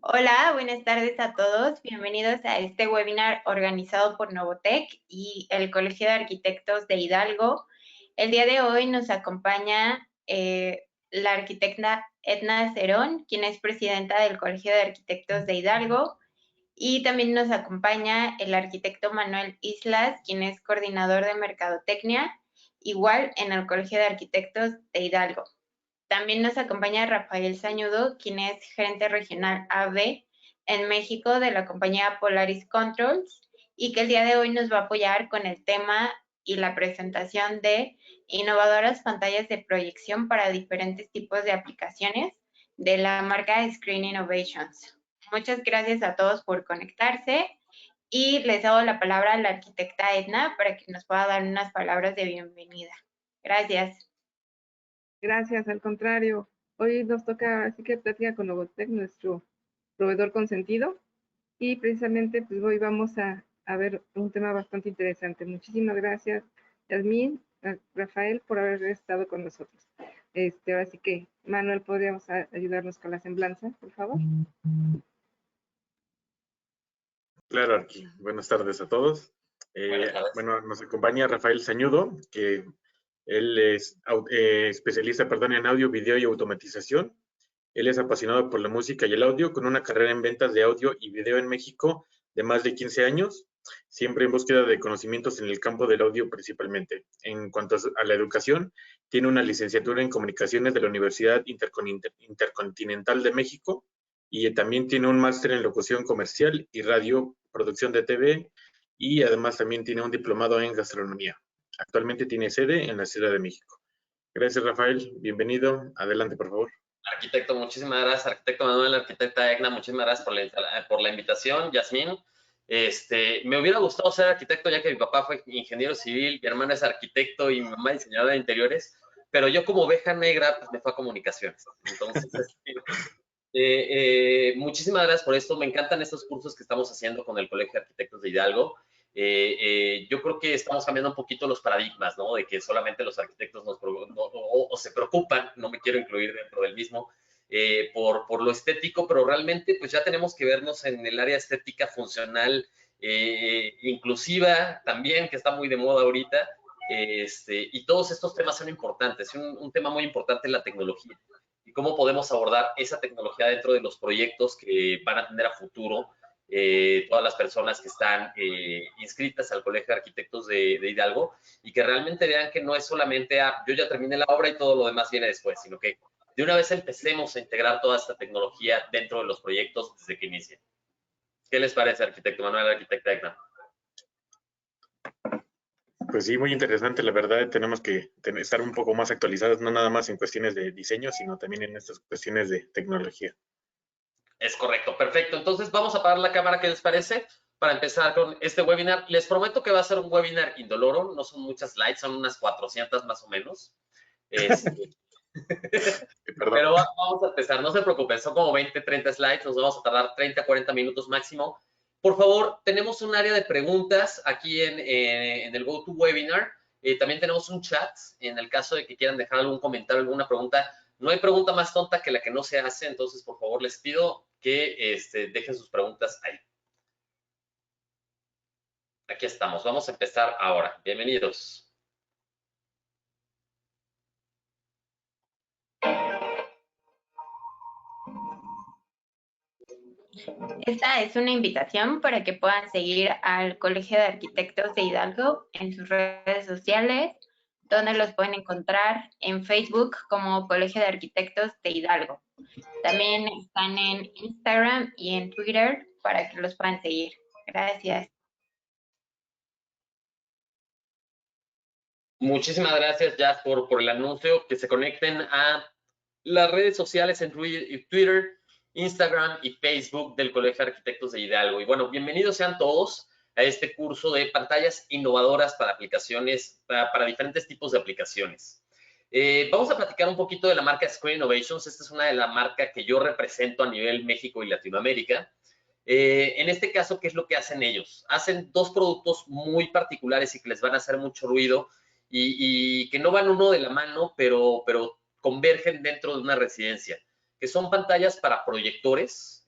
Hola, buenas tardes a todos. Bienvenidos a este webinar organizado por Novotec y el Colegio de Arquitectos de Hidalgo. El día de hoy nos acompaña la arquitecta Edna Cerón, quien es presidenta del Colegio de Arquitectos de Hidalgo, y también nos acompaña el arquitecto Manuel Islas, quien es coordinador de Mercadotecnia, igual en el Colegio de Arquitectos de Hidalgo. También nos acompaña Rafael Sañudo, quien es gerente regional AB en México de la compañía Polaris Controls y que el día de hoy nos va a apoyar con el tema y la presentación de innovadoras pantallas de proyección para diferentes tipos de aplicaciones de la marca Screen Innovations. Muchas gracias a todos por conectarse y les doy la palabra a la arquitecta Edna para que nos pueda dar unas palabras de bienvenida. Gracias. Gracias, al contrario. Hoy nos toca, así que platicar con Novotec, nuestro proveedor consentido, y precisamente pues hoy vamos a ver un tema bastante interesante. Muchísimas gracias, Yasmín, Rafael, por haber estado con nosotros. Ahora sí que, Manuel, ¿podríamos ayudarnos con la semblanza, por favor? Claro, Arqui. Buenas tardes a todos. Bueno, nos acompaña Rafael Sañudo, que él es especialista, en audio, video y automatización. Él es apasionado por la música y el audio, con una carrera en ventas de audio y video en México de más de 15 años, siempre en búsqueda de conocimientos en el campo del audio principalmente. En cuanto a la educación, tiene una licenciatura en comunicaciones de la Universidad Intercontinental de México y también tiene un máster en locución comercial y radio, producción de TV, y además también tiene un diplomado en gastronomía. Actualmente tiene sede en la Ciudad de México. Gracias, Rafael. Bienvenido. Adelante, por favor. Arquitecto, muchísimas gracias. Arquitecto Manuel, arquitecta Egna, muchísimas gracias por la invitación. Yasmín, me hubiera gustado ser arquitecto ya que mi papá fue ingeniero civil, mi hermana es arquitecto y mi mamá diseñadora de interiores, pero yo como oveja negra pues me fue a comunicaciones. Entonces, muchísimas gracias por esto. Me encantan estos cursos que estamos haciendo con el Colegio de Arquitectos de Hidalgo. Yo creo que estamos cambiando un poquito los paradigmas, ¿no? De que solamente los arquitectos o se preocupan, no me quiero incluir dentro del mismo, por lo estético, pero realmente pues ya tenemos que vernos en el área estética funcional, inclusiva también, que está muy de moda ahorita, y todos estos temas son importantes. Un tema muy importante es la tecnología y cómo podemos abordar esa tecnología dentro de los proyectos que van a tener a futuro todas las personas que están inscritas al Colegio de Arquitectos de Hidalgo y que realmente vean que no es solamente yo ya terminé la obra y todo lo demás viene después, sino que de una vez empecemos a integrar toda esta tecnología dentro de los proyectos desde que inicien. ¿Qué les parece, arquitecto Manuel, arquitecta Egna? Pues sí, muy interesante, la verdad. Tenemos que estar un poco más actualizados, no nada más en cuestiones de diseño, sino también en estas cuestiones de tecnología. Es correcto, perfecto. Entonces vamos a apagar la cámara, ¿qué les parece? Para empezar con este webinar. Les prometo que va a ser un webinar indoloro, no son muchas slides, son unas 400 más o menos. Pero vamos a empezar, no se preocupen, son como 20, 30 slides, nos vamos a tardar 30, 40 minutos máximo. Por favor, tenemos un área de preguntas aquí en el GoToWebinar. También tenemos un chat en el caso de que quieran dejar algún comentario, alguna pregunta. No hay pregunta más tonta que la que no se hace, entonces por favor les pido que dejen sus preguntas ahí. Aquí estamos, vamos a empezar ahora. Bienvenidos. Esta es una invitación para que puedan seguir al Colegio de Arquitectos de Hidalgo en sus redes sociales, donde los pueden encontrar en Facebook como Colegio de Arquitectos de Hidalgo. También están en Instagram y en Twitter para que los puedan seguir. Gracias. Muchísimas gracias, Jazz, por el anuncio. Que se conecten a las redes sociales en Twitter, Instagram y Facebook del Colegio de Arquitectos de Hidalgo. Y bueno, bienvenidos sean todos a este curso de pantallas innovadoras para aplicaciones, para diferentes tipos de aplicaciones. Vamos a platicar un poquito de la marca Screen Innovations. Esta es una de las marcas que yo represento a nivel México y Latinoamérica. En este caso, ¿qué es lo que hacen ellos? Hacen dos productos muy particulares y que les van a hacer mucho ruido y que no van uno de la mano, pero convergen dentro de una residencia. que son pantallas para proyectores,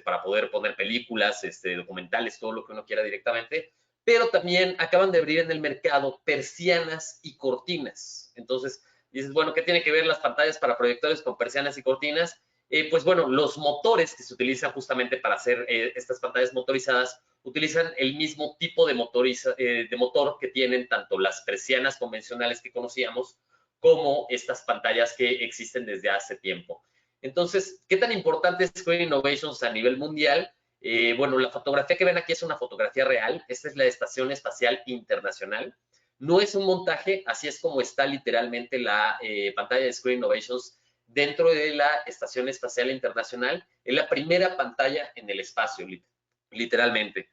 para poder poner películas, documentales, todo lo que uno quiera directamente, pero también acaban de abrir en el mercado persianas y cortinas. Entonces, dices, bueno, ¿qué tiene que ver las pantallas para proyectores con persianas y cortinas? Pues bueno, los motores que se utilizan justamente para hacer estas pantallas motorizadas utilizan el mismo tipo de motor que tienen tanto las persianas convencionales que conocíamos como estas pantallas que existen desde hace tiempo. Entonces, ¿qué tan importante es Screen Innovations a nivel mundial? Bueno, la fotografía que ven aquí es una fotografía real. Esta es la Estación Espacial Internacional. No es un montaje, así es como está literalmente la pantalla de Screen Innovations dentro de la Estación Espacial Internacional. Es la primera pantalla en el espacio, literalmente.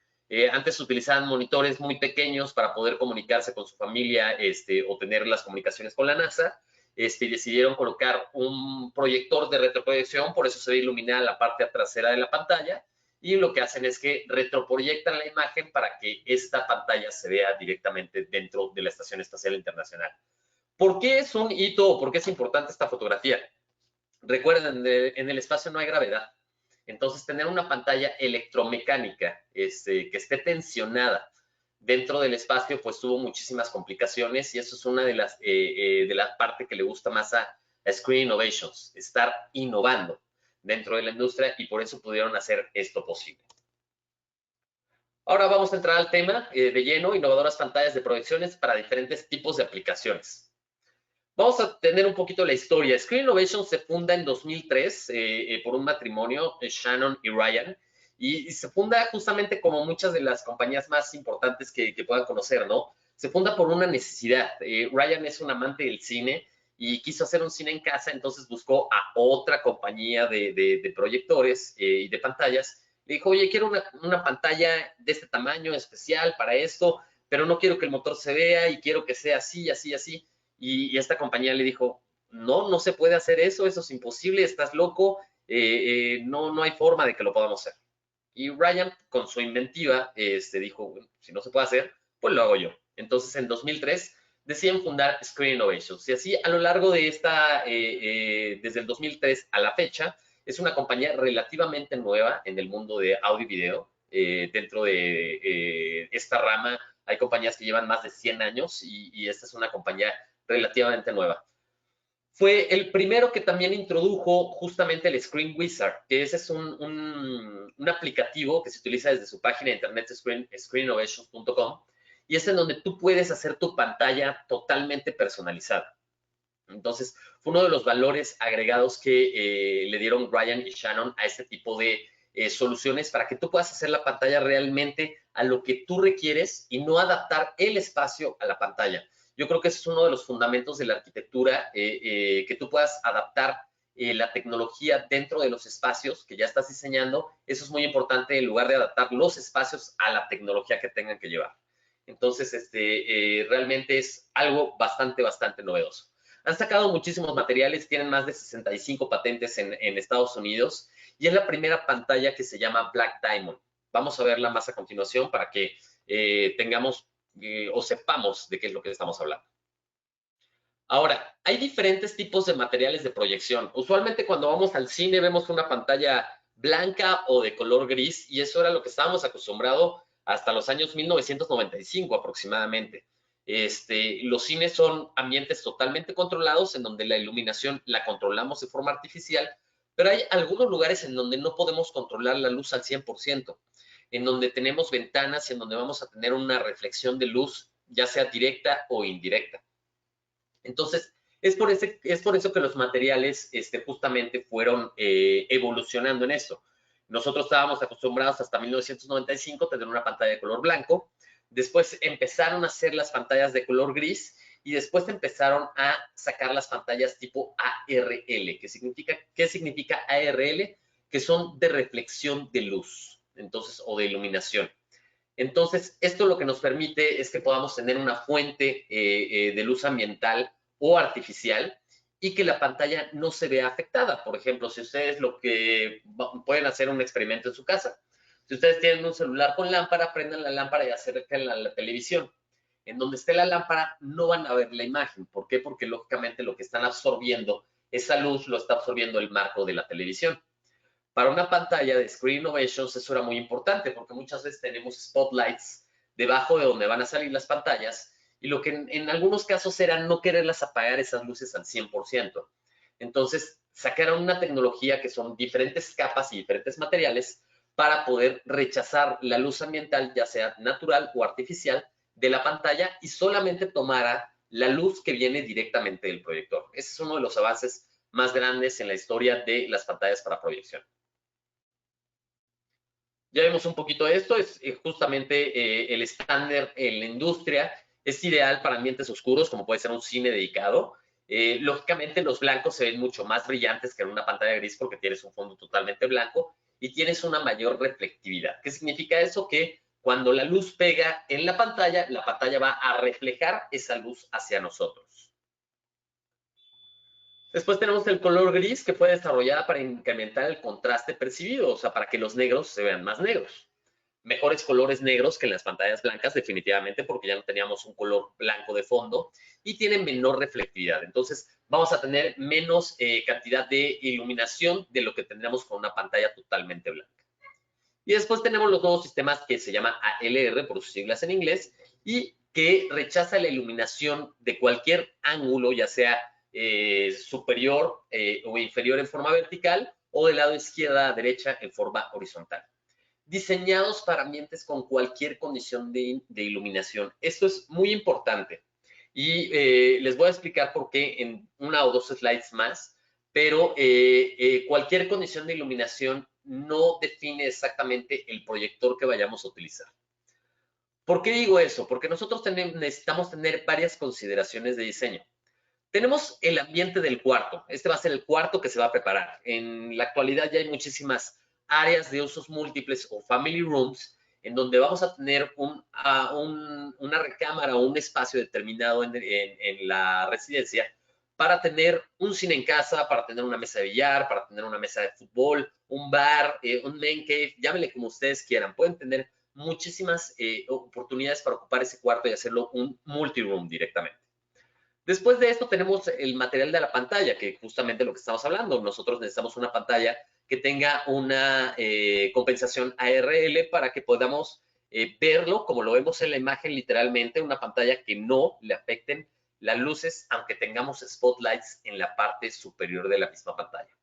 Antes se utilizaban monitores muy pequeños para poder comunicarse con su familia o tener las comunicaciones con la NASA. Y decidieron colocar un proyector de retroproyección, por eso se ve iluminada la parte trasera de la pantalla, y lo que hacen es que retroproyectan la imagen para que esta pantalla se vea directamente dentro de la Estación Espacial Internacional. ¿Por qué es un hito o por qué es importante esta fotografía? Recuerden, en el espacio no hay gravedad. Entonces, tener una pantalla electromecánica que esté tensionada dentro del espacio, pues tuvo muchísimas complicaciones y eso es una de las partes que le gusta más a Screen Innovations, estar innovando dentro de la industria y por eso pudieron hacer esto posible. Ahora vamos a entrar al tema de lleno, innovadoras pantallas de proyecciones para diferentes tipos de aplicaciones. Vamos a tener un poquito la historia. Screen Innovations se funda en 2003 por un matrimonio, Shannon y Ryan, y se funda justamente como muchas de las compañías más importantes que puedan conocer, ¿no? Se funda por una necesidad. Ryan es un amante del cine y quiso hacer un cine en casa, entonces buscó a otra compañía de proyectores y de pantallas. Le dijo, oye, quiero una pantalla de este tamaño especial para esto, pero no quiero que el motor se vea y quiero que sea así, así, así. Y esta compañía le dijo, no se puede hacer eso es imposible, estás loco, no hay forma de que lo podamos hacer. Y Ryan, con su inventiva, dijo, bueno, si no se puede hacer, pues lo hago yo. Entonces, en 2003, deciden fundar Screen Innovations. Y así, a lo largo de desde el 2003 a la fecha, es una compañía relativamente nueva en el mundo de audio y video. Dentro de esta rama hay compañías que llevan más de 100 años y esta es una compañía relativamente nueva. Fue el primero que también introdujo justamente el Screen Wizard, que ese es un aplicativo que se utiliza desde su página de internet screeninnovations.com y es en donde tú puedes hacer tu pantalla totalmente personalizada. Entonces, fue uno de los valores agregados que le dieron Ryan y Shannon a este tipo de soluciones para que tú puedas hacer la pantalla realmente a lo que tú requieres y no adaptar el espacio a la pantalla. Yo creo que ese es uno de los fundamentos de la arquitectura, que tú puedas adaptar la tecnología dentro de los espacios que ya estás diseñando. Eso es muy importante en lugar de adaptar los espacios a la tecnología que tengan que llevar. Entonces, realmente es algo bastante novedoso. Han sacado muchísimos materiales, tienen más de 65 patentes en Estados Unidos y es la primera pantalla que se llama Black Diamond. Vamos a verla más a continuación para que tengamos o sepamos de qué es lo que estamos hablando. Ahora, hay diferentes tipos de materiales de proyección. Usualmente cuando vamos al cine vemos una pantalla blanca o de color gris y eso era lo que estábamos acostumbrados hasta los años 1995 aproximadamente. Los cines son ambientes totalmente controlados en donde la iluminación la controlamos de forma artificial, pero hay algunos lugares en donde no podemos controlar la luz al 100%, en donde tenemos ventanas y en donde vamos a tener una reflexión de luz, ya sea directa o indirecta. Entonces, es por eso que los materiales justamente fueron evolucionando en esto. Nosotros estábamos acostumbrados hasta 1995 a tener una pantalla de color blanco. Después empezaron a hacer las pantallas de color gris y después empezaron a sacar las pantallas tipo ARL. ¿Qué significa ARL? Que son de reflexión de luz, entonces, o de iluminación. Entonces, esto lo que nos permite es que podamos tener una fuente de luz ambiental o artificial y que la pantalla no se vea afectada. Por ejemplo, si ustedes pueden hacer un experimento en su casa. Si ustedes tienen un celular con lámpara, prendan la lámpara y acérquenla a la televisión. En donde esté la lámpara no van a ver la imagen. ¿Por qué? Porque lógicamente lo que están absorbiendo esa luz lo está absorbiendo el marco de la televisión. Para una pantalla de Screen Innovations eso era muy importante porque muchas veces tenemos spotlights debajo de donde van a salir las pantallas y lo que en algunos casos era no quererlas apagar esas luces al 100%. Entonces sacaron una tecnología que son diferentes capas y diferentes materiales para poder rechazar la luz ambiental, ya sea natural o artificial, de la pantalla y solamente tomara la luz que viene directamente del proyector. Ese es uno de los avances más grandes en la historia de las pantallas para proyección. Ya vemos un poquito de esto, es justamente el estándar en la industria, es ideal para ambientes oscuros, como puede ser un cine dedicado. Lógicamente los blancos se ven mucho más brillantes que en una pantalla gris porque tienes un fondo totalmente blanco y tienes una mayor reflectividad. ¿Qué significa eso? Que cuando la luz pega en la pantalla va a reflejar esa luz hacia nosotros. Después tenemos el color gris que fue desarrollada para incrementar el contraste percibido, o sea, para que los negros se vean más negros. Mejores colores negros que en las pantallas blancas, definitivamente, porque ya no teníamos un color blanco de fondo y tienen menor reflectividad. Entonces, vamos a tener menos cantidad de iluminación de lo que tendríamos con una pantalla totalmente blanca. Y después tenemos los nuevos sistemas que se llama ALR, por sus siglas en inglés, y que rechaza la iluminación de cualquier ángulo, ya sea superior o inferior en forma vertical o del lado izquierda a derecha en forma horizontal. Diseñados para ambientes con cualquier condición de iluminación. Esto es muy importante y les voy a explicar por qué en una o dos slides más, pero cualquier condición de iluminación no define exactamente el proyector que vayamos a utilizar. ¿Por qué digo eso? Porque nosotros necesitamos tener varias consideraciones de diseño. Tenemos el ambiente del cuarto. Este va a ser el cuarto que se va a preparar. En la actualidad ya hay muchísimas áreas de usos múltiples o family rooms en donde vamos a tener una recámara o un espacio determinado en la residencia para tener un cine en casa, para tener una mesa de billar, para tener una mesa de fútbol, un bar, un man cave, llámenle como ustedes quieran. Pueden tener muchísimas oportunidades para ocupar ese cuarto y hacerlo un multi-room directamente. Después de esto tenemos el material de la pantalla, que justamente lo que estamos hablando. Nosotros necesitamos una pantalla que tenga una compensación ARL para que podamos verlo como lo vemos en la imagen literalmente, una pantalla que no le afecten las luces, aunque tengamos spotlights en la parte superior de la misma pantalla.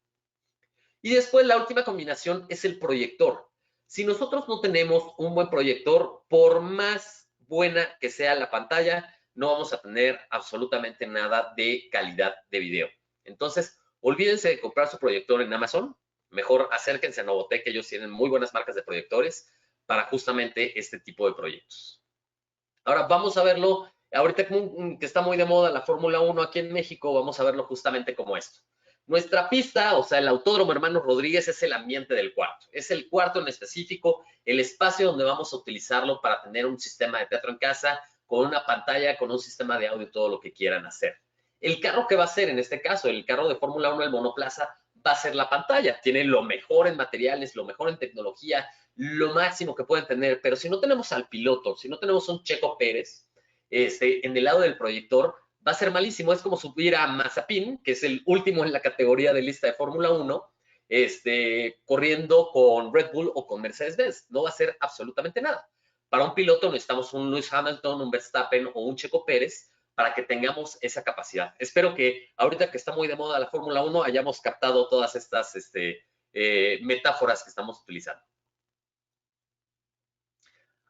Y después la última combinación es el proyector. Si nosotros no tenemos un buen proyector, por más buena que sea la pantalla, no vamos a tener absolutamente nada de calidad de video. Entonces, olvídense de comprar su proyector en Amazon. Mejor acérquense a Novotec, que ellos tienen muy buenas marcas de proyectores para justamente este tipo de proyectos. Ahora, vamos a verlo. Ahorita que está muy de moda la Fórmula 1 aquí en México, vamos a verlo justamente como esto. Nuestra pista, o sea, el Autódromo Hermanos Rodríguez, es el ambiente del cuarto. Es el cuarto en específico, el espacio donde vamos a utilizarlo para tener un sistema de teatro en casa, con una pantalla, con un sistema de audio, todo lo que quieran hacer. El carro que va a ser, en este caso, el carro de Fórmula 1, el monoplaza, va a ser la pantalla. Tiene lo mejor en materiales, lo mejor en tecnología, lo máximo que pueden tener. Pero si no tenemos al piloto, si no tenemos un Checo Pérez en el lado del proyector, va a ser malísimo. Es como subir a Mazepin, que es el último en la categoría de lista de Fórmula 1, corriendo con Red Bull o con Mercedes-Benz. No va a ser absolutamente nada. Para un piloto necesitamos un Lewis Hamilton, un Verstappen o un Checo Pérez para que tengamos esa capacidad. Espero que ahorita que está muy de moda la Fórmula 1 hayamos captado todas estas metáforas que estamos utilizando.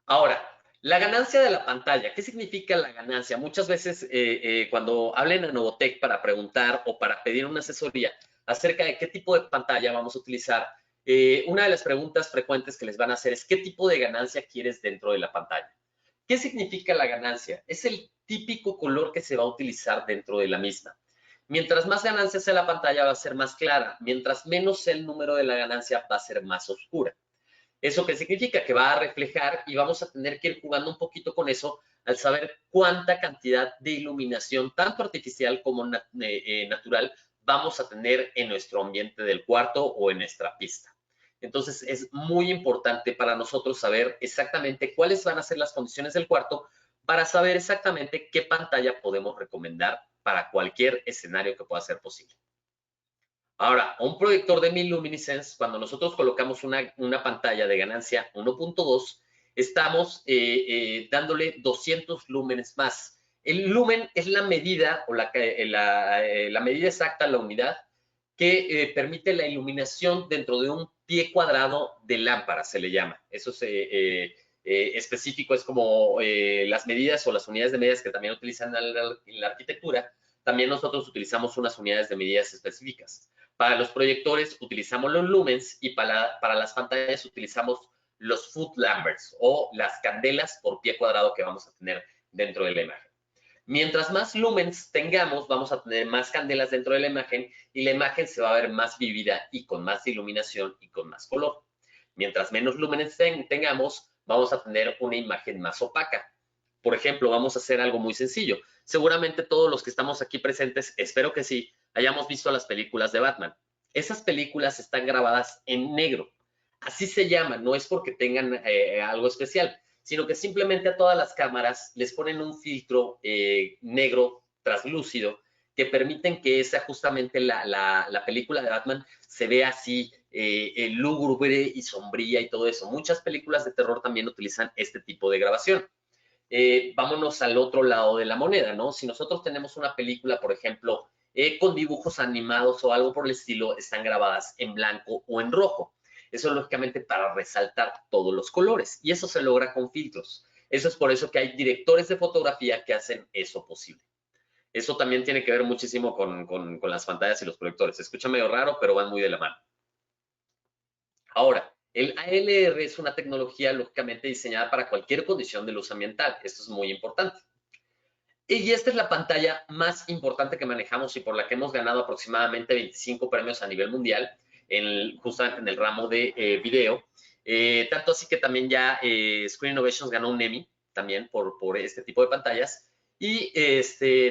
Ahora, la ganancia de la pantalla. ¿Qué significa la ganancia? Muchas veces cuando hablen a Novotec para preguntar o para pedir una asesoría acerca de qué tipo de pantalla vamos a utilizar, una de las preguntas frecuentes que les van a hacer es ¿qué tipo de ganancia quieres dentro de la pantalla? ¿Qué significa la ganancia? Es el típico color que se va a utilizar dentro de la misma. Mientras más ganancia sea la pantalla va a ser más clara, mientras menos sea el número de la ganancia va a ser más oscura. ¿Eso qué significa? Que va a reflejar y vamos a tener que ir jugando un poquito con eso al saber cuánta cantidad de iluminación, tanto artificial como natural, vamos a tener en nuestro ambiente del cuarto o en nuestra pista. Entonces, es muy importante para nosotros saber exactamente cuáles van a ser las condiciones del cuarto para saber exactamente qué pantalla podemos recomendar para cualquier escenario que pueda ser posible. Ahora, un proyector de 1000 luminescence, cuando nosotros colocamos una pantalla de ganancia 1.2, estamos dándole 200 lúmenes más. El lumen es la medida o la medida exacta, la unidad, que permite la iluminación dentro de un pie cuadrado de lámpara, se le llama. Eso es específico, es como las medidas o las unidades de medidas que también utilizan en la arquitectura. También nosotros utilizamos unas unidades de medidas específicas. Para los proyectores utilizamos los lumens y para las pantallas utilizamos los foot lamps o las candelas por pie cuadrado que vamos a tener dentro de la imagen. Mientras más lumens tengamos, vamos a tener más candelas dentro de la imagen y la imagen se va a ver más vívida y con más iluminación y con más color. Mientras menos lumens tengamos, vamos a tener una imagen más opaca. Por ejemplo, vamos a hacer algo muy sencillo. Seguramente todos los que estamos aquí presentes, espero que sí, hayamos visto las películas de Batman. Esas películas están grabadas en negro. Así se llaman, no es porque tengan algo especial, sino que simplemente a todas las cámaras les ponen un filtro negro translúcido que permiten que esa justamente la película de Batman se vea así lúgubre y sombría y todo eso. Muchas películas de terror también utilizan este tipo de grabación. Vámonos al otro lado de la moneda, ¿no? Si nosotros tenemos una película, por ejemplo, con dibujos animados o algo por el estilo, están grabadas en blanco o en rojo. Eso es lógicamente para resaltar todos los colores y eso se logra con filtros. Eso es por eso que hay directores de fotografía que hacen eso posible. Eso también tiene que ver muchísimo con las pantallas y los proyectores. Se escucha medio raro, pero van muy de la mano. Ahora, el ALR es una tecnología lógicamente diseñada para cualquier condición de luz ambiental. Esto es muy importante. Y esta es la pantalla más importante que manejamos y por la que hemos ganado aproximadamente 25 premios a nivel mundial, justamente en el ramo de video. Tanto así que también ya Screen Innovations ganó un Emmy también por este tipo de pantallas. Y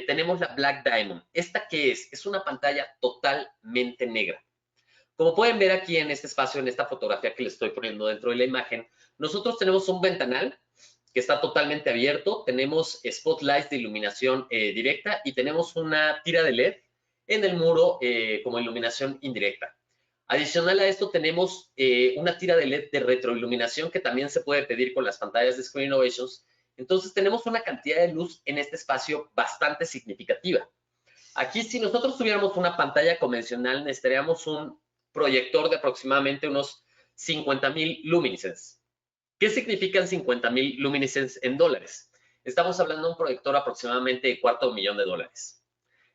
tenemos la Black Diamond. ¿Esta qué es? Es una pantalla totalmente negra. Como pueden ver aquí en este espacio, en esta fotografía que les estoy poniendo dentro de la imagen, nosotros tenemos un ventanal que está totalmente abierto, tenemos spotlights de iluminación directa y tenemos una tira de LED en el muro como iluminación indirecta. Adicional a esto tenemos una tira de LED de retroiluminación que también se puede pedir con las pantallas de Screen Innovations. Entonces tenemos una cantidad de luz en este espacio bastante significativa. Aquí si nosotros tuviéramos una pantalla convencional necesitaríamos un proyector de aproximadamente unos 50,000 luminescence. ¿Qué significan 50,000 luminescence en dólares? Estamos hablando de un proyector aproximadamente de $250,000.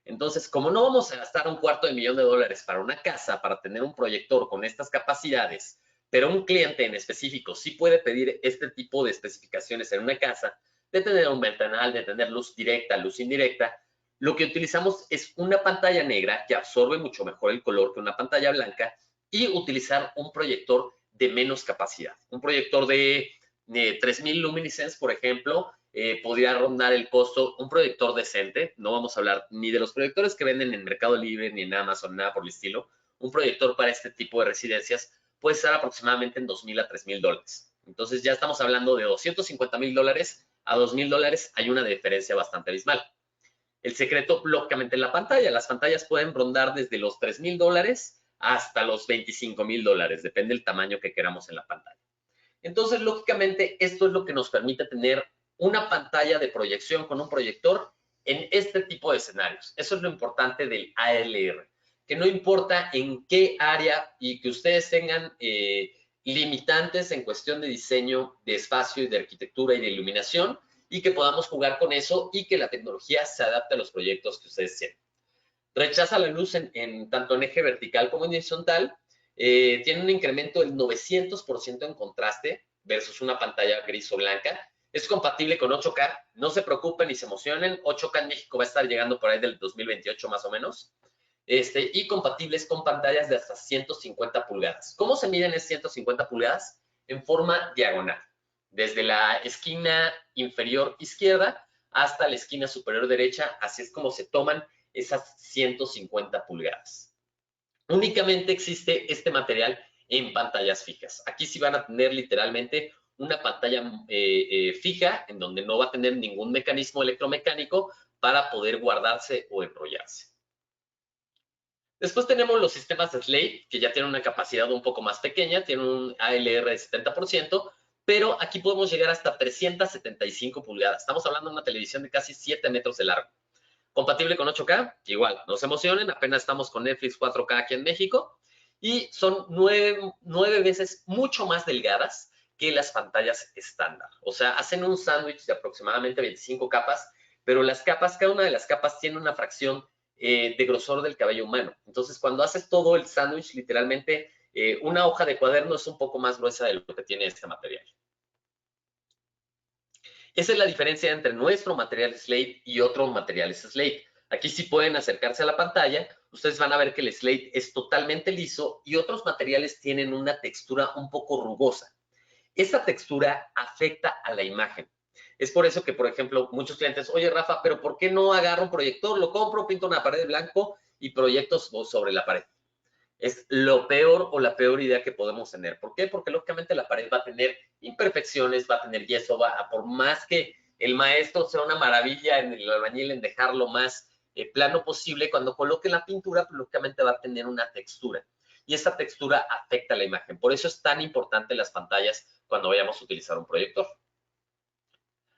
Entonces, como no vamos a gastar $250,000 para una casa, para tener un proyector con estas capacidades, pero un cliente en específico sí puede pedir este tipo de especificaciones en una casa, de tener un ventanal, de tener luz directa, luz indirecta, lo que utilizamos es una pantalla negra que absorbe mucho mejor el color que una pantalla blanca y utilizar un proyector de menos capacidad. Un proyector de 3,000 luminescence, por ejemplo, podría rondar el costo, un proyector decente, no vamos a hablar ni de los proyectores que venden en Mercado Libre ni en Amazon, nada por el estilo. Un proyector para este tipo de residencias puede estar aproximadamente en $2,000 a $3,000. Entonces ya estamos hablando de $250,000 a $2,000, hay una diferencia bastante abismal. El secreto, lógicamente, en la pantalla. Las pantallas pueden rondar desde los $3,000 hasta los $25,000, depende del tamaño que queramos en la pantalla. Entonces, lógicamente, esto es lo que nos permite tener una pantalla de proyección con un proyector en este tipo de escenarios. Eso es lo importante del ALR, que no importa en qué área y que ustedes tengan limitantes en cuestión de diseño, de espacio y de arquitectura y de iluminación, y que podamos jugar con eso y que la tecnología se adapte a los proyectos que ustedes tienen. Rechaza la luz tanto en eje vertical como en horizontal. Tiene un incremento del 900% en contraste versus una pantalla gris o blanca. Es compatible con 8K. No se preocupen ni se emocionen. 8K en México va a estar llegando por ahí del 2028 más o menos. Y compatibles con pantallas de hasta 150 pulgadas. ¿Cómo se miden esas 150 pulgadas? En forma diagonal. Desde la esquina inferior izquierda hasta la esquina superior derecha. Así es como se toman esas 150 pulgadas. Únicamente existe este material en pantallas fijas. Aquí sí van a tener literalmente una pantalla fija en donde no va a tener ningún mecanismo electromecánico para poder guardarse o enrollarse. Después tenemos los sistemas Slate, que ya tienen una capacidad un poco más pequeña, tienen un ALR de 70%, pero aquí podemos llegar hasta 375 pulgadas. Estamos hablando de una televisión de casi 7 metros de largo. Compatible con 8K, igual, no se emocionen, apenas estamos con Netflix 4K aquí en México, y son 9 veces mucho más delgadas que las pantallas estándar. O sea, hacen un sándwich de aproximadamente 25 capas, pero las capas, cada una de las capas tiene una fracción de grosor del cabello humano. Entonces, cuando haces todo el sándwich, literalmente, una hoja de cuaderno es un poco más gruesa de lo que tiene este material. Esa es la diferencia entre nuestro material Slate y otros materiales Slate. Aquí sí pueden acercarse a la pantalla, ustedes van a ver que el Slate es totalmente liso y otros materiales tienen una textura un poco rugosa. Esa textura afecta a la imagen. Es por eso que, por ejemplo, muchos clientes, oye, Rafa, pero ¿por qué no agarro un proyector? Lo compro, pinto una pared de blanco y proyecto sobre la pared. Es lo peor o la peor idea que podemos tener. ¿Por qué? Porque lógicamente la pared va a tener imperfecciones, va a tener yeso, por más que el maestro sea una maravilla en el albañil en dejarlo más plano posible, cuando coloque la pintura, pues, lógicamente va a tener una textura. Y esa textura afecta a la imagen. Por eso es tan importante las pantallas cuando vayamos a utilizar un proyector.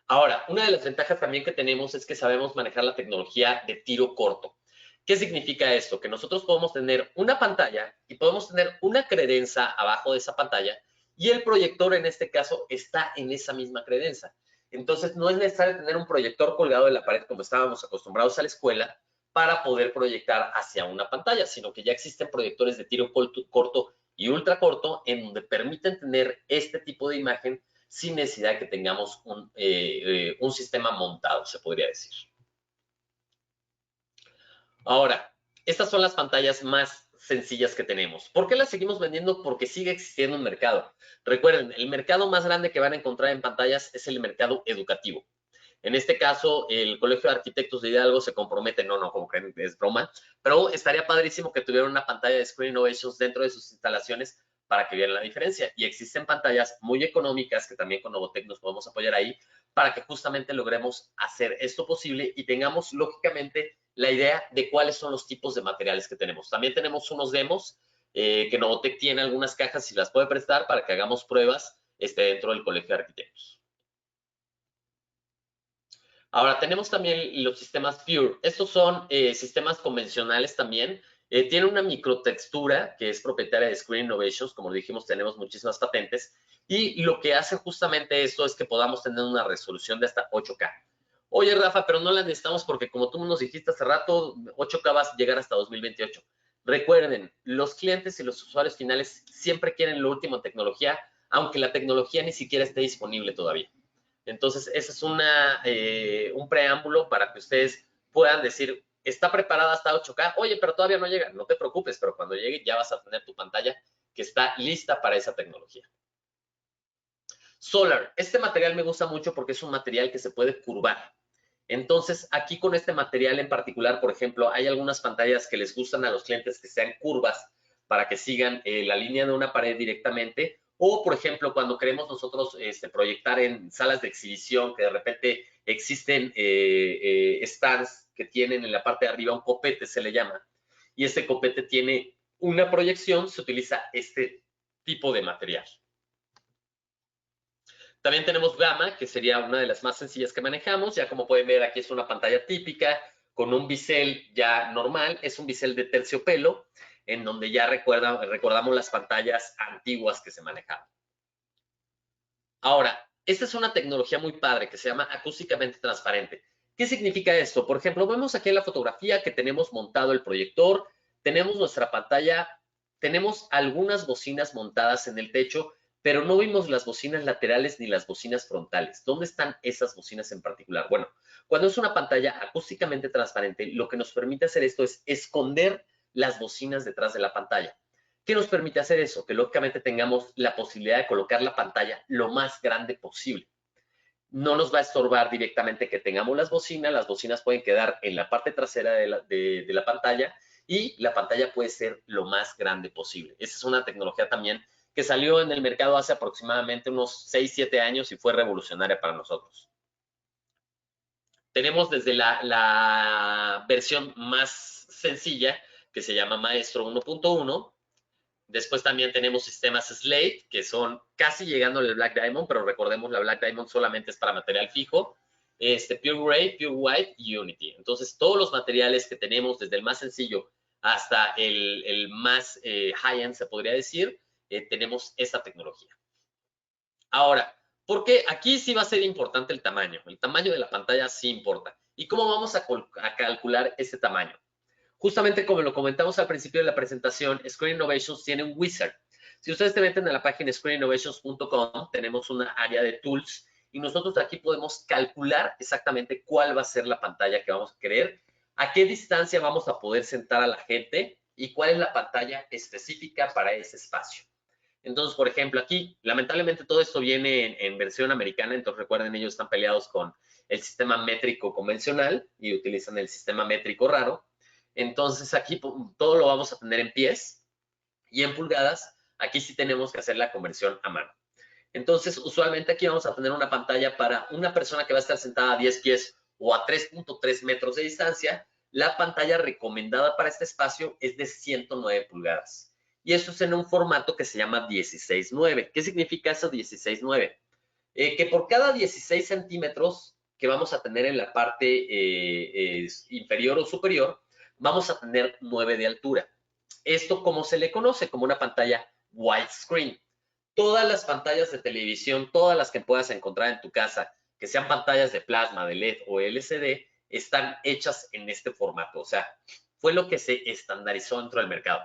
Ahora, una de las ventajas también que tenemos es que sabemos manejar la tecnología de tiro corto. ¿Qué significa esto? Que nosotros podemos tener una pantalla y podemos tener una credenza abajo de esa pantalla y el proyector en este caso está en esa misma credenza. Entonces no es necesario tener un proyector colgado de la pared como estábamos acostumbrados a la escuela para poder proyectar hacia una pantalla, sino que ya existen proyectores de tiro corto y ultra corto en donde permiten tener este tipo de imagen sin necesidad de que tengamos un sistema montado, se podría decir. Ahora, estas son las pantallas más sencillas que tenemos. ¿Por qué las seguimos vendiendo? Porque sigue existiendo un mercado. Recuerden, el mercado más grande que van a encontrar en pantallas es el mercado educativo. En este caso, el Colegio de Arquitectos de Hidalgo se compromete, no, como que es broma, pero estaría padrísimo que tuvieran una pantalla de Screen Innovations dentro de sus instalaciones para que vieran la diferencia. Y existen pantallas muy económicas que también con Novotec nos podemos apoyar ahí para que justamente logremos hacer esto posible y tengamos, lógicamente, la idea de cuáles son los tipos de materiales que tenemos. También tenemos unos demos que Novotec tiene algunas cajas y las puede prestar para que hagamos pruebas dentro del Colegio de Arquitectos. Ahora, tenemos también los sistemas Pure. Estos son sistemas convencionales también. Tienen una microtextura que es propietaria de Screen Innovations. Como dijimos, tenemos muchísimas patentes. Y lo que hace justamente esto es que podamos tener una resolución de hasta 8K. Oye, Rafa, pero no la necesitamos porque como tú nos dijiste hace rato, 8K va a llegar hasta 2028. Recuerden, los clientes y los usuarios finales siempre quieren la última tecnología, aunque la tecnología ni siquiera esté disponible todavía. Entonces, ese es un preámbulo para que ustedes puedan decir, está preparada hasta 8K, oye, pero todavía no llega, no te preocupes, pero cuando llegue ya vas a tener tu pantalla que está lista para esa tecnología. Solar, este material me gusta mucho porque es un material que se puede curvar. Entonces, aquí con este material en particular, por ejemplo, hay algunas pantallas que les gustan a los clientes que sean curvas para que sigan la línea de una pared directamente. O, por ejemplo, cuando queremos nosotros proyectar en salas de exhibición, que de repente existen stands que tienen en la parte de arriba un copete, se le llama, y este copete tiene una proyección, se utiliza este tipo de material. También tenemos Gamma, que sería una de las más sencillas que manejamos. Ya como pueden ver, aquí es una pantalla típica con un bisel ya normal. Es un bisel de terciopelo, en donde ya recordamos las pantallas antiguas que se manejaban. Ahora, esta es una tecnología muy padre que se llama acústicamente transparente. ¿Qué significa esto? Por ejemplo, vemos aquí en la fotografía que tenemos montado el proyector, tenemos nuestra pantalla, tenemos algunas bocinas montadas en el techo, pero no vimos las bocinas laterales ni las bocinas frontales. ¿Dónde están esas bocinas en particular? Bueno, cuando es una pantalla acústicamente transparente, lo que nos permite hacer esto es esconder las bocinas detrás de la pantalla. ¿Qué nos permite hacer eso? Que lógicamente tengamos la posibilidad de colocar la pantalla lo más grande posible. No nos va a estorbar directamente que tengamos las bocinas pueden quedar en la parte trasera de la pantalla y la pantalla puede ser lo más grande posible. Esa es una tecnología también que salió en el mercado hace aproximadamente unos 6, 7 años y fue revolucionaria para nosotros. Tenemos desde la versión más sencilla, que se llama Maestro 1.1. Después también tenemos sistemas Slate, que son casi llegando al Black Diamond, pero recordemos, la Black Diamond solamente es para material fijo. Pure Gray, Pure White y Unity. Entonces, todos los materiales que tenemos, desde el más sencillo hasta el más high-end, se podría decir, tenemos esta tecnología. Ahora, ¿por qué? Aquí sí va a ser importante el tamaño. El tamaño de la pantalla sí importa. ¿Y cómo vamos a calcular ese tamaño? Justamente como lo comentamos al principio de la presentación, Screen Innovations tiene un wizard. Si ustedes se meten a la página screeninnovations.com, tenemos una área de tools y nosotros aquí podemos calcular exactamente cuál va a ser la pantalla que vamos a querer, a qué distancia vamos a poder sentar a la gente y cuál es la pantalla específica para ese espacio. Entonces, por ejemplo, aquí, lamentablemente todo esto viene en versión americana, entonces recuerden, ellos están peleados con el sistema métrico convencional y utilizan el sistema métrico raro. Entonces, aquí todo lo vamos a tener en pies y en pulgadas. Aquí sí tenemos que hacer la conversión a mano. Entonces, usualmente aquí vamos a tener una pantalla para una persona que va a estar sentada a 10 pies o a 3.3 metros de distancia. La pantalla recomendada para este espacio es de 109 pulgadas. Y eso es en un formato que se llama 16:9. ¿Qué significa eso 16:9? Que por cada 16 centímetros que vamos a tener en la parte inferior o superior, vamos a tener 9 de altura. Esto, ¿cómo se le conoce? Como una pantalla widescreen. Todas las pantallas de televisión, todas las que puedas encontrar en tu casa, que sean pantallas de plasma, de LED o LCD, están hechas en este formato. O sea, fue lo que se estandarizó dentro del mercado.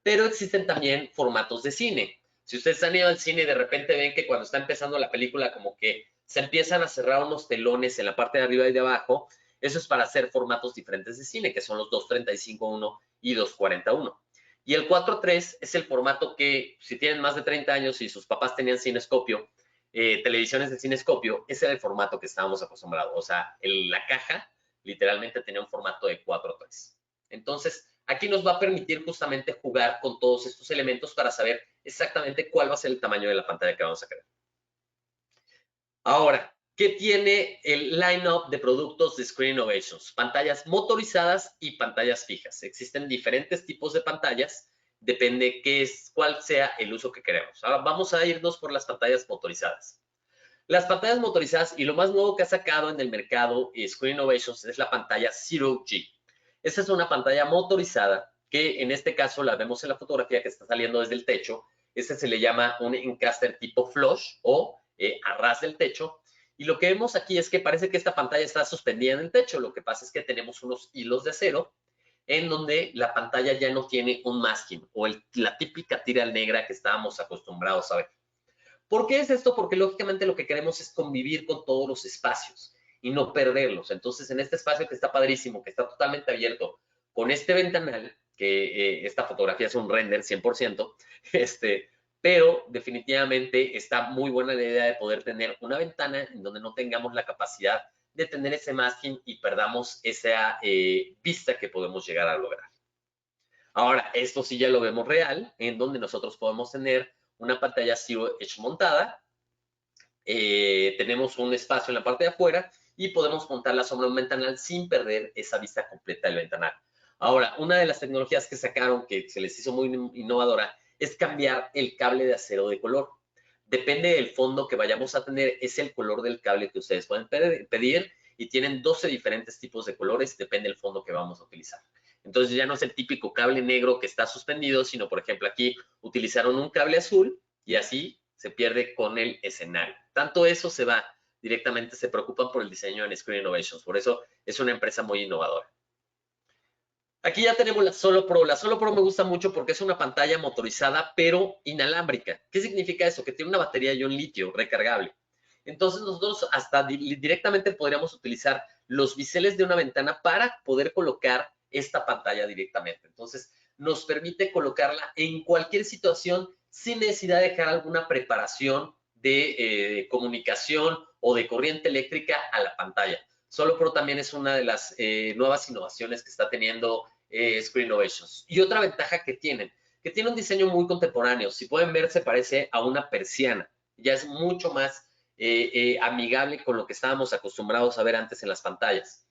Pero existen también formatos de cine. Si ustedes han ido al cine y de repente ven que cuando está empezando la película como que se empiezan a cerrar unos telones en la parte de arriba y de abajo, eso es para hacer formatos diferentes de cine, que son los 2.35:1 y 2.40:1. Y el 4:3 es el formato que, si tienen más de 30 años y sus papás tenían cinescopio, televisiones de cinescopio, ese era el formato que estábamos acostumbrados. O sea, la caja literalmente tenía un formato de 4:3. Entonces, aquí nos va a permitir justamente jugar con todos estos elementos para saber exactamente cuál va a ser el tamaño de la pantalla que vamos a crear. Ahora, ¿qué tiene el line-up de productos de Screen Innovations? Pantallas motorizadas y pantallas fijas. Existen diferentes tipos de pantallas, depende cuál sea el uso que queremos. Ahora vamos a irnos por las pantallas motorizadas. Las pantallas motorizadas y lo más nuevo que ha sacado en el mercado Screen Innovations es la pantalla Zero G. Esta es una pantalla motorizada que en este caso la vemos en la fotografía que está saliendo desde el techo. Este se le llama un encaster tipo flush o a ras del techo. Y lo que vemos aquí es que parece que esta pantalla está suspendida en el techo. Lo que pasa es que tenemos unos hilos de acero en donde la pantalla ya no tiene un masking o la típica tira negra que estábamos acostumbrados a ver. ¿Por qué es esto? Porque lógicamente lo que queremos es convivir con todos los espacios y no perderlos. Entonces, en este espacio que está padrísimo, que está totalmente abierto, con este ventanal, que esta fotografía es un render 100%, pero definitivamente está muy buena la idea de poder tener una ventana en donde no tengamos la capacidad de tener ese masking y perdamos esa vista que podemos llegar a lograr. Ahora, esto sí ya lo vemos real, en donde nosotros podemos tener una pantalla Zero Edge montada, tenemos un espacio en la parte de afuera y podemos montarla sobre un ventanal sin perder esa vista completa del ventanal. Ahora, una de las tecnologías que sacaron que se les hizo muy innovadora es cambiar el cable de acero de color. Depende del fondo que vayamos a tener, es el color del cable que ustedes pueden pedir y tienen 12 diferentes tipos de colores, depende del fondo que vamos a utilizar. Entonces ya no es el típico cable negro que está suspendido, sino por ejemplo aquí utilizaron un cable azul y así se pierde con el escenario. Tanto eso se va directamente, se preocupan por el diseño en Screen Innovations, por eso es una empresa muy innovadora. Aquí ya tenemos la Solo Pro. La Solo Pro me gusta mucho porque es una pantalla motorizada, pero inalámbrica. ¿Qué significa eso? Que tiene una batería ion litio recargable. Entonces nosotros hasta directamente podríamos utilizar los biseles de una ventana para poder colocar esta pantalla directamente. Entonces nos permite colocarla en cualquier situación sin necesidad de dejar alguna preparación de comunicación o de corriente eléctrica a la pantalla. Solo Pro también es una de las nuevas innovaciones que está teniendo Screen Innovations. Y otra ventaja que tiene un diseño muy contemporáneo. Si pueden ver, se parece a una persiana. Ya es mucho más amigable con lo que estábamos acostumbrados a ver antes en las pantallas.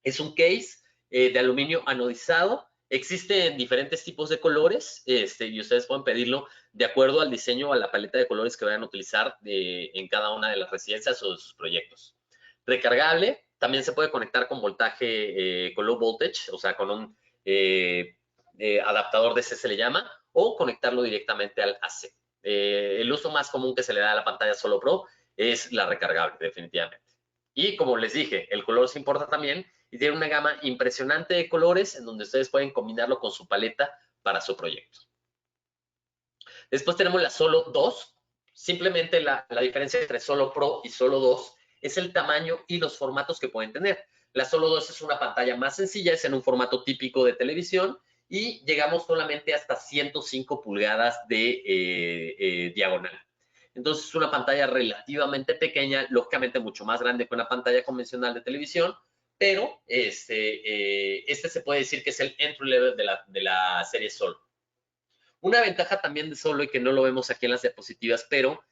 Es un case de aluminio anodizado Existen diferentes tipos de colores y ustedes pueden pedirlo de acuerdo al diseño o a la paleta de colores que vayan a utilizar en cada una de las residencias o de sus proyectos. Recargable, también se puede conectar con voltaje, con low voltage, o sea, con un adaptador DC se le llama, o conectarlo directamente al AC. El uso más común que se le da a la pantalla Solo Pro es la recargable, definitivamente. Y como les dije, el color se importa también y tiene una gama impresionante de colores en donde ustedes pueden combinarlo con su paleta para su proyecto. Después tenemos la Solo 2. Simplemente la diferencia entre Solo Pro y Solo 2 es el tamaño y los formatos que pueden tener. La Solo 2 es una pantalla más sencilla, es en un formato típico de televisión y llegamos solamente hasta 105 pulgadas de diagonal. Entonces es una pantalla relativamente pequeña, lógicamente mucho más grande que una pantalla convencional de televisión, pero este se puede decir que es el entry level de la serie Solo. Una ventaja también de Solo, y que no lo vemos aquí en las diapositivas, pero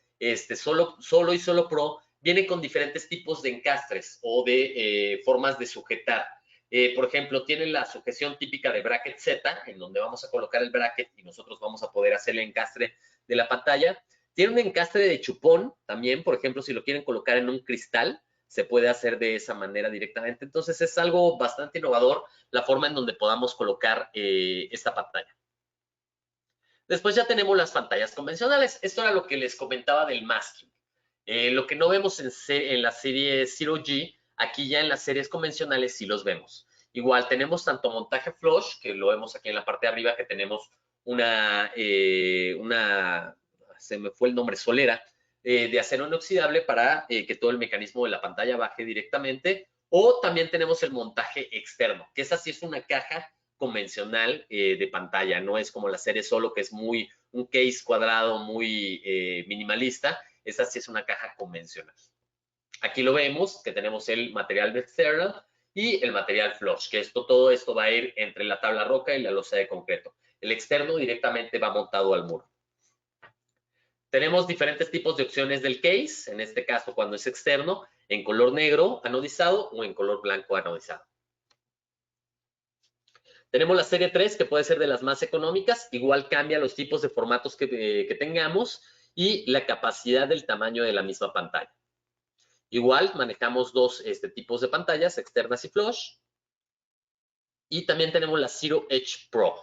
Solo y Solo Pro viene con diferentes tipos de encastres o de formas de sujetar. Por ejemplo, tiene la sujeción típica de bracket Z, en donde vamos a colocar el bracket y nosotros vamos a poder hacer el encastre de la pantalla. Tiene un encastre de chupón también, por ejemplo, si lo quieren colocar en un cristal, se puede hacer de esa manera directamente. Entonces, es algo bastante innovador la forma en donde podamos colocar esta pantalla. Después ya tenemos las pantallas convencionales. Esto era lo que les comentaba del masking. Lo que no vemos en la serie Zero G, aquí ya en las series convencionales sí los vemos. Igual tenemos tanto montaje flush, que lo vemos aquí en la parte de arriba, que tenemos se me fue el nombre, solera, de acero inoxidable para que todo el mecanismo de la pantalla baje directamente. O también tenemos el montaje externo, que esa sí es una caja convencional de pantalla, no es como la serie Solo, que es un case cuadrado muy minimalista. Esta sí es una caja convencional. Aquí lo vemos, que tenemos el material externo y el material flush, que todo esto va a ir entre la tabla roca y la losa de concreto. El externo directamente va montado al muro. Tenemos diferentes tipos de opciones del case, en este caso cuando es externo, en color negro anodizado o en color blanco anodizado. Tenemos la serie 3, que puede ser de las más económicas, igual cambia los tipos de formatos que tengamos y la capacidad del tamaño de la misma pantalla. Igual manejamos dos tipos de pantallas, externas y flush. Y también tenemos la Zero Edge Pro.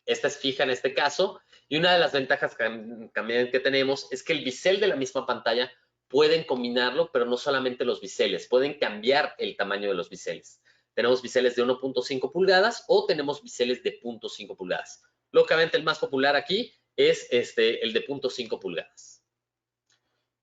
Esta es fija en este caso. Y una de las ventajas también que tenemos es que el bisel de la misma pantalla pueden combinarlo, pero no solamente los biseles, pueden cambiar el tamaño de los biseles. Tenemos biseles de 1.5 pulgadas o tenemos biseles de 0.5 pulgadas. Lógicamente el más popular aquí es el de 0.5 pulgadas.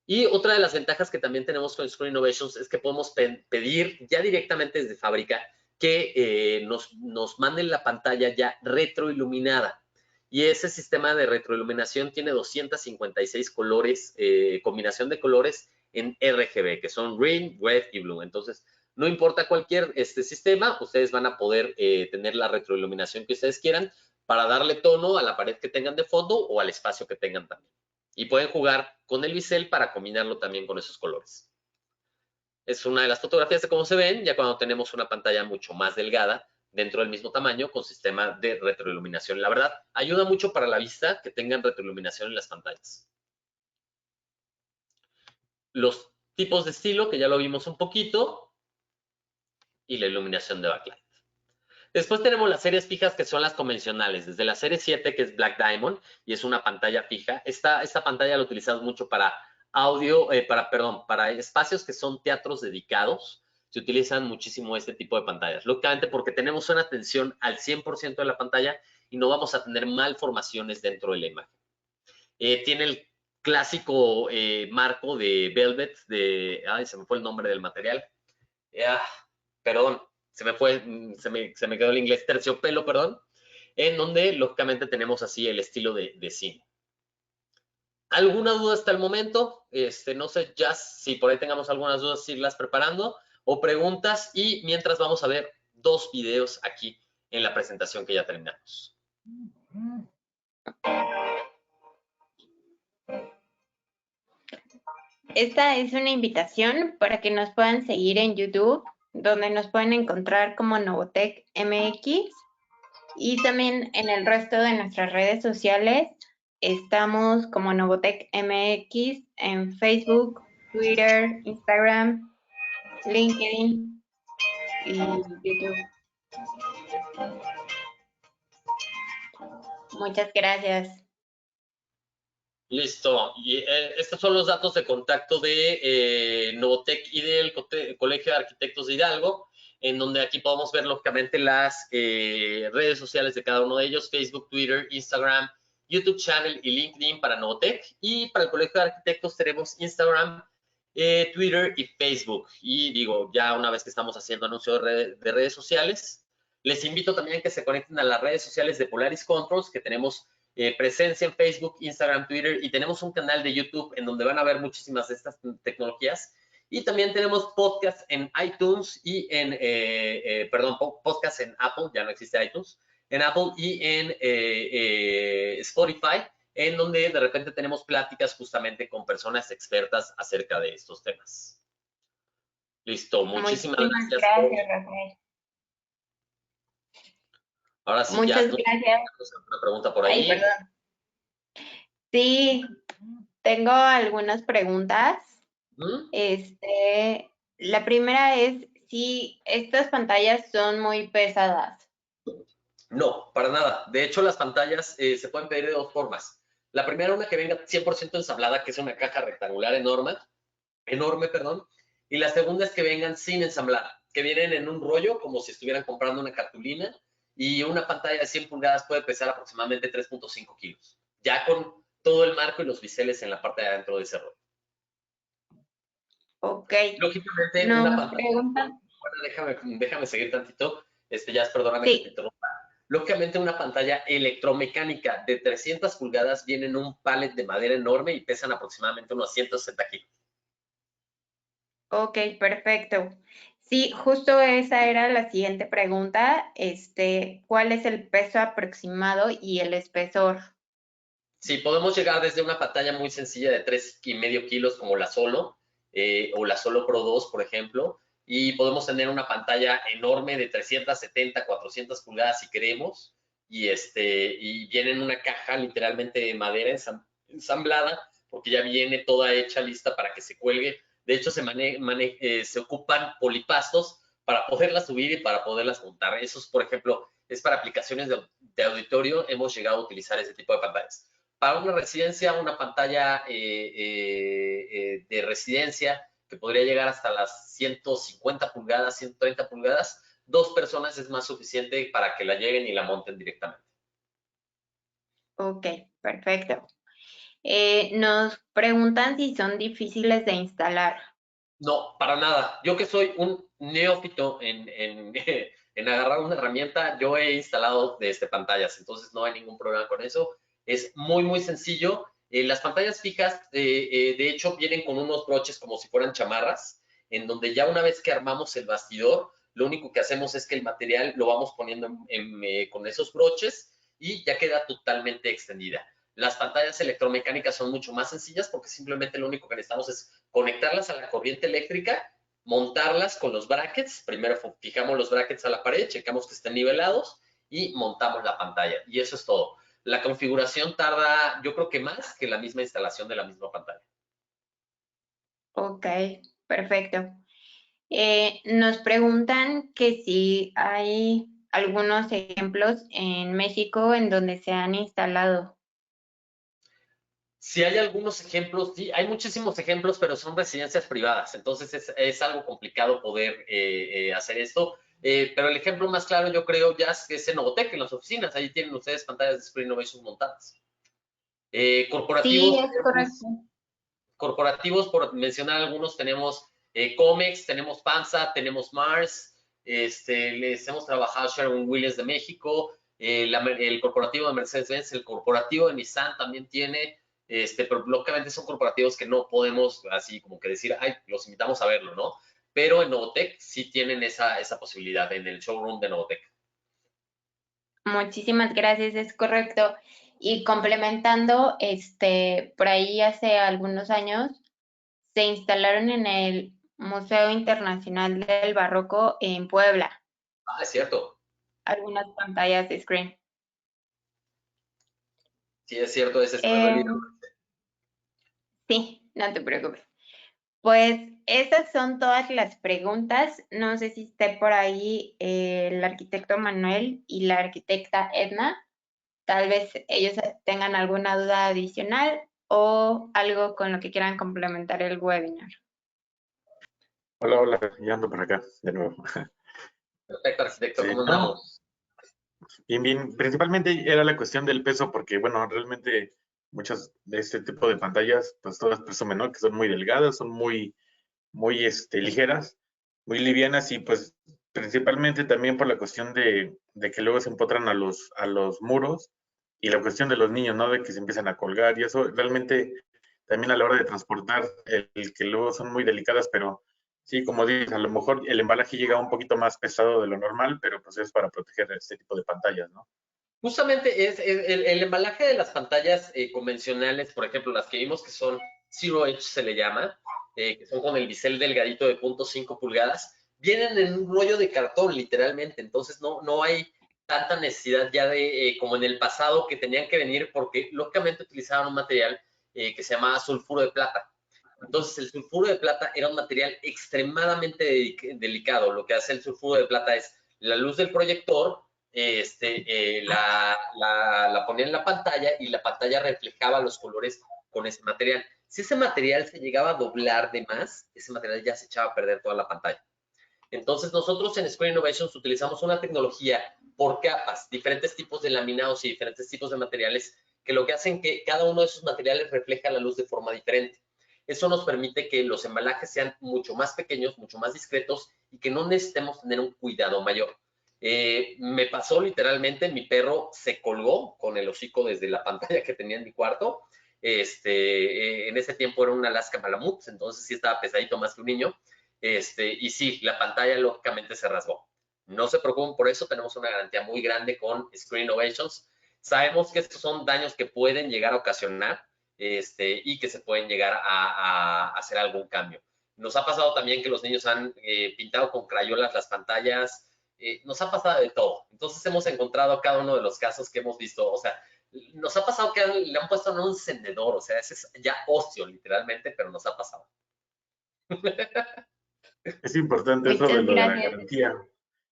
Y otra de las ventajas que también tenemos con Screen Innovations es que podemos pedir ya directamente desde fábrica que nos manden la pantalla ya retroiluminada. Y ese sistema de retroiluminación tiene 256 colores, combinación de colores en RGB, que son green, red y blue. Entonces, no importa cualquier sistema, ustedes van a poder tener la retroiluminación que ustedes quieran para darle tono a la pared que tengan de fondo o al espacio que tengan también. Y pueden jugar con el bisel para combinarlo también con esos colores. Es una de las fotografías de cómo se ven, ya cuando tenemos una pantalla mucho más delgada, dentro del mismo tamaño, con sistema de retroiluminación. La verdad, ayuda mucho para la vista que tengan retroiluminación en las pantallas. Los tipos de estilo, que ya lo vimos un poquito, y la iluminación de backlight. Después tenemos las series fijas, que son las convencionales. Desde la serie 7, que es Black Diamond, y es una pantalla fija. Esta pantalla la utilizamos mucho para audio, para espacios que son teatros dedicados. Se utilizan muchísimo este tipo de pantallas. Lógicamente porque tenemos una atención al 100% de la pantalla y no vamos a tener malformaciones dentro de la imagen. Tiene el clásico marco de Velvet, se me fue el nombre del material. Perdón, se me quedó el inglés, terciopelo, perdón, en donde lógicamente tenemos así el estilo de cine. ¿Alguna duda hasta el momento? No sé, ya si por ahí tengamos algunas dudas, irlas preparando o preguntas, y mientras vamos a ver dos videos aquí en la presentación que ya terminamos. Esta es una invitación para que nos puedan seguir en YouTube, donde nos pueden encontrar como Novotec MX, Y también en el resto de nuestras redes sociales estamos como Novotec MX en Facebook, Twitter, Instagram, LinkedIn y YouTube. Muchas gracias. Listo. Y estos son los datos de contacto de Novotec y del Colegio de Arquitectos de Hidalgo, en donde aquí podemos ver lógicamente las redes sociales de cada uno de ellos: Facebook, Twitter, Instagram, YouTube Channel y LinkedIn para Novotec. Y para el Colegio de Arquitectos tenemos Instagram, Twitter y Facebook. Y digo, ya una vez que estamos haciendo anuncio de redes sociales, les invito también a que se conecten a las redes sociales de Polaris Controls, que tenemos presencia en Facebook, Instagram, Twitter, y tenemos un canal de YouTube en donde van a ver muchísimas de estas tecnologías. Y también tenemos podcast en iTunes y podcast en Apple, ya no existe iTunes, en Apple y en Spotify, en donde de repente tenemos pláticas justamente con personas expertas acerca de estos temas. Listo, muchísimas gracias. Gracias, Rafael. Ahora sí, muchas ya gracias. Una pregunta por ahí. Ay, perdón. Sí, tengo algunas preguntas. La primera es si estas pantallas son muy pesadas. No, para nada. De hecho, las pantallas se pueden pedir de dos formas. La primera, una que venga 100% ensamblada, que es una caja rectangular enorme, perdón. Y la segunda es que vengan sin ensamblar, que vienen en un rollo, como si estuvieran comprando una cartulina, y una pantalla de 100 pulgadas puede pesar aproximadamente 3.5 kilos, ya con todo el marco y los biseles en la parte de adentro de ese rollo. Ok. Lógicamente, Nos una pantalla... preguntan... Bueno, déjame seguir tantito. Ya perdóname sí. que te interrumpa. Lógicamente, una pantalla electromecánica de 300 pulgadas viene en un pallet de madera enorme y pesan aproximadamente unos 160 kilos. Ok, perfecto. Sí, justo esa era la siguiente pregunta. ¿Cuál es el peso aproximado y el espesor? Sí, podemos llegar desde una pantalla muy sencilla de 3,5 kilos como la Solo o la Solo Pro 2, por ejemplo, y podemos tener una pantalla enorme de 370, 400 pulgadas si queremos, y viene en una caja literalmente de madera ensamblada, porque ya viene toda hecha, lista para que se cuelgue. De hecho, se ocupan polipastos para poderlas subir y para poderlas montar. Eso es, por ejemplo, es para aplicaciones de auditorio, hemos llegado a utilizar ese tipo de pantallas. Para una residencia, una pantalla de residencia que podría llegar hasta las 150 pulgadas, 130 pulgadas, 2 personas es más suficiente para que la lleguen y la monten directamente. Ok, perfecto. Nos preguntan si son difíciles de instalar. No, para nada. Yo que soy un neófito en agarrar una herramienta, yo he instalado pantallas, entonces no hay ningún problema con eso. Es muy, muy sencillo. Las pantallas fijas, de hecho, vienen con unos broches como si fueran chamarras, en donde ya una vez que armamos el bastidor, lo único que hacemos es que el material lo vamos poniendo con esos broches y ya queda totalmente extendida. Las pantallas electromecánicas son mucho más sencillas porque simplemente lo único que necesitamos es conectarlas a la corriente eléctrica, montarlas con los brackets. Primero fijamos los brackets a la pared, checamos que estén nivelados y montamos la pantalla. Y eso es todo. La configuración tarda, yo creo que más que la misma instalación de la misma pantalla. Ok, perfecto. Nos preguntan que si hay algunos ejemplos en México en donde se han instalado. Si hay algunos ejemplos, sí, hay muchísimos ejemplos, pero son residencias privadas, entonces es algo complicado poder hacer esto. Pero el ejemplo más claro, yo creo, ya es en Novotec, en las oficinas. Ahí tienen ustedes pantallas de Sprint Innovation montadas. Corporativos, Sí, es correcto. corporativos, por mencionar algunos, tenemos Comex, tenemos FAMSA, tenemos Mars, les hemos trabajado Sherwin-Williams de México, el corporativo de Mercedes-Benz, el corporativo de Nissan también tiene, pero lógicamente son corporativos que no podemos así como que decir, ay, los invitamos a verlo, ¿no? Pero en Novotec sí tienen esa posibilidad en el showroom de Novotec. Muchísimas gracias, es correcto. Y complementando, por ahí hace algunos años se instalaron en el Museo Internacional del Barroco en Puebla. Ah, es cierto. algunas pantallas de screen. Sí, es cierto, ese es una realidad. Sí, no te preocupes. Pues esas son todas las preguntas. No sé si esté por ahí el arquitecto Manuel y la arquitecta Edna. Tal vez ellos tengan alguna duda adicional o algo con lo que quieran complementar el webinar. Hola, hola, ya ando por acá de nuevo. Perfecto, arquitecto, Sí, ¿cómo no, andamos? bien, bien. Principalmente era la cuestión del peso, porque, bueno, realmente muchas de este tipo de pantallas, pues todas presumen, ¿no? Que son muy delgadas, son muy ligeras, muy livianas y pues principalmente también por la cuestión de que luego se empotran a los muros y la cuestión de los niños, ¿no? De que se empiezan a colgar y eso realmente también a la hora de transportar, el que luego son muy delicadas, pero sí, como dices, a lo mejor el embalaje llega un poquito más pesado de lo normal, pero pues es para proteger este tipo de pantallas, ¿no? Justamente es el embalaje de las pantallas convencionales, por ejemplo, las que vimos que son Zero Edge se le llama, que son con el bisel delgadito de 0.5 pulgadas, vienen en un rollo de cartón, literalmente. Entonces no hay tanta necesidad ya de, como en el pasado, que tenían que venir porque lógicamente utilizaban un material que se llamaba sulfuro de plata. Entonces, el sulfuro de plata era un material extremadamente delicado. Lo que hace el sulfuro de plata es la luz del proyector, la ponía en la pantalla y la pantalla reflejaba los colores con ese material. Si ese material se llegaba a doblar de más, ese material ya se echaba a perder toda la pantalla. Entonces, nosotros en Screen Innovations utilizamos una tecnología por capas, diferentes tipos de laminados y diferentes tipos de materiales, que lo que hacen que cada uno de esos materiales refleja la luz de forma diferente. Eso nos permite que los embalajes sean mucho más pequeños, mucho más discretos y que no necesitemos tener un cuidado mayor. Me pasó literalmente, mi perro se colgó con el hocico desde la pantalla que tenía en mi cuarto. En ese tiempo era un Alaska Malamute, entonces sí estaba pesadito más que un niño. Y sí, la pantalla lógicamente se rasgó. No se preocupen por eso, tenemos una garantía muy grande con Screen Innovations. Sabemos que estos son daños que pueden llegar a ocasionar y que se pueden llegar a hacer algún cambio. Nos ha pasado también que los niños han pintado con crayolas las pantallas, nos ha pasado de todo. Entonces hemos encontrado cada uno de los casos que hemos visto, o sea, nos ha pasado que le han puesto en un encendedor, o sea, ese es ya ocio literalmente, pero nos ha pasado. Es importante eso de Muchas lo de la gracias. garantía,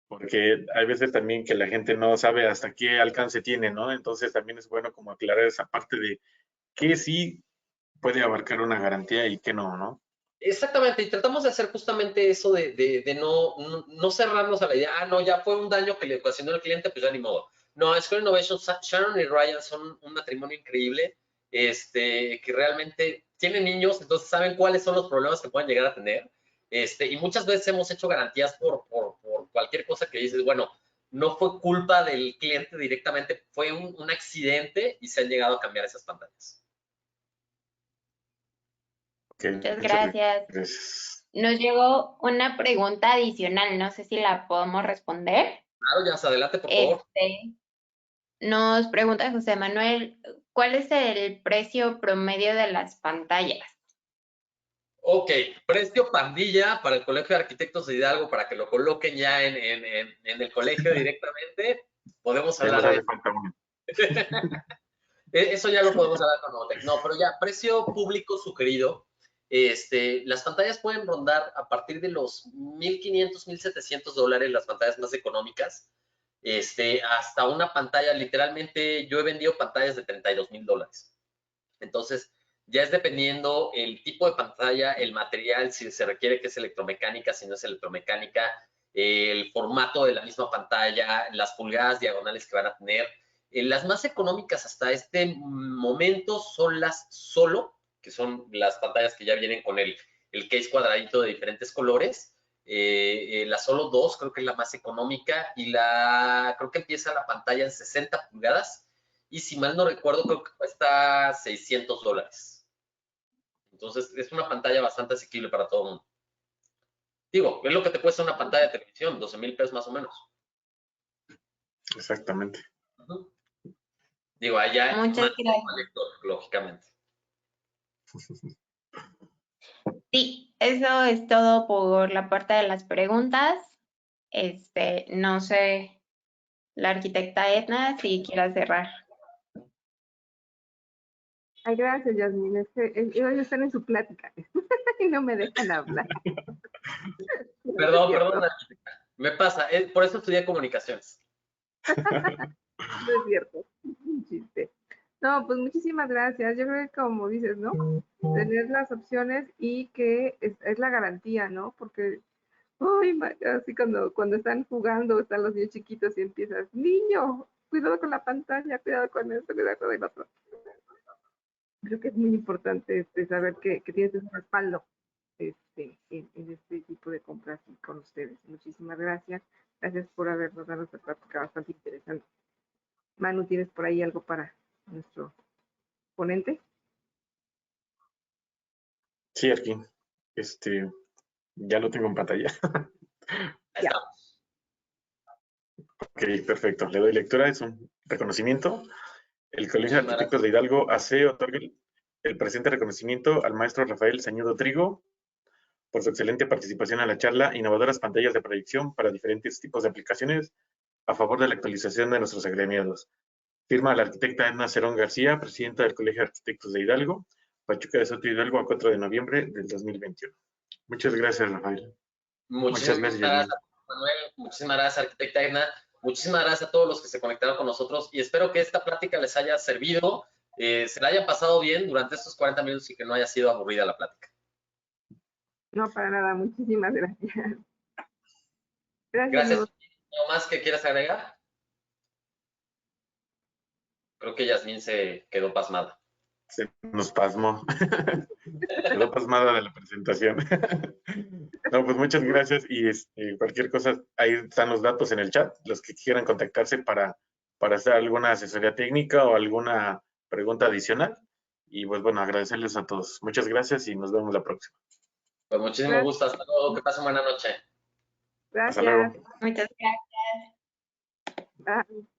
porque hay veces también que la gente no sabe hasta qué alcance tiene, ¿no? Entonces también es bueno como aclarar esa parte de qué sí puede abarcar una garantía y qué no, ¿no? Exactamente, y tratamos de hacer justamente eso de no cerrarnos a la idea, no, ya fue un daño que le ocasionó al cliente, pues ya ni modo. No, Screen Innovation, Sharon y Ryan son un matrimonio increíble, que realmente tienen niños, entonces saben cuáles son los problemas que pueden llegar a tener, y muchas veces hemos hecho garantías por cualquier cosa que dices, bueno, no fue culpa del cliente directamente, fue un accidente y se han llegado a cambiar esas pantallas. Okay, Muchas muchas gracias. gracias. Nos llegó una pregunta adicional, no sé si la podemos responder. Claro, ya, adelante, por favor. Nos pregunta José Manuel, ¿cuál es el precio promedio de las pantallas? Ok, precio pandilla para el Colegio de Arquitectos de Hidalgo, para que lo coloquen ya en el colegio directamente. Podemos Ya hablar nos de hace eso. falta uno. Eso ya lo podemos hablar con Novotec. No, pero ya, precio público sugerido. Las pantallas pueden rondar a partir de los $1,500, $1,700, las pantallas más económicas, hasta una pantalla, literalmente, yo he vendido pantallas de $32,000. Entonces, ya es dependiendo el tipo de pantalla, el material, si se requiere que es electromecánica, si no es electromecánica, el formato de la misma pantalla, las pulgadas diagonales que van a tener. Las más económicas hasta este momento son las Solo, que son las pantallas que ya vienen con el case cuadradito de diferentes colores. La Solo 2 creo que es la más económica y creo que empieza la pantalla en 60 pulgadas y si mal no recuerdo creo que cuesta $600. Entonces es una pantalla bastante asequible para todo el mundo. Digo, es lo que te cuesta una pantalla de televisión, 12,000 pesos más o menos. Exactamente. Digo, allá Muchas más gracias. lector, lógicamente. Sí, eso es todo por la parte de las preguntas. No sé la arquitecta Edna, si quiera cerrar. Ay, gracias, Yasmin. Es que ellos están en su plática y no me dejan hablar. Perdón, me pasa, por eso estudié comunicaciones. No es cierto, es un chiste. No, pues muchísimas gracias. Yo creo que como dices, ¿no? Tener las opciones y que es la garantía, ¿no? Porque, ay, así cuando están jugando, están los niños chiquitos y empiezas, niño, cuidado con la pantalla, cuidado con esto, cuidado con el otro. Creo que es muy importante saber que tienes ese respaldo en este tipo de compras con ustedes. Muchísimas gracias. Gracias por habernos dado esta práctica bastante interesante. Manu, ¿tienes por ahí algo para nuestro ponente? Sí, aquí. Ya lo tengo en pantalla. Ahí estamos. Ok, perfecto. Le doy lectura. Es un reconocimiento. El Colegio de Muchísimas Arquitectos de Hidalgo, AC, otorga el presente reconocimiento al maestro Rafael Sañudo Trigo por su excelente participación en la charla Innovadoras pantallas de proyección para diferentes tipos de aplicaciones a favor de la actualización de nuestros agremiados. Firma la arquitecta Edna Cerón García, presidenta del Colegio de Arquitectos de Hidalgo, Pachuca de Soto Hidalgo, a 4 de noviembre del 2021. Muchas gracias, Rafael. Muchas gracias, gracias, Manuel. Muchísimas gracias, arquitecta Edna. Muchísimas gracias a todos los que se conectaron con nosotros y espero que esta plática les haya servido, se la hayan pasado bien durante estos 40 minutos y que no haya sido aburrida la plática. No, para nada. Muchísimas gracias. Gracias. Nuevos. ¿Algo más que quieras agregar? Creo que Yasmín se quedó pasmada. Se nos pasmó. Quedó pasmada de la presentación. No, pues muchas gracias y cualquier cosa, ahí están los datos en el chat, los que quieran contactarse para hacer alguna asesoría técnica o alguna pregunta adicional. Y pues bueno, agradecerles a todos. Muchas gracias y nos vemos la próxima. Pues muchísimo gusto. Hasta luego. Que pasen buena noche. Hasta Gracias. luego. Muchas gracias. Bye.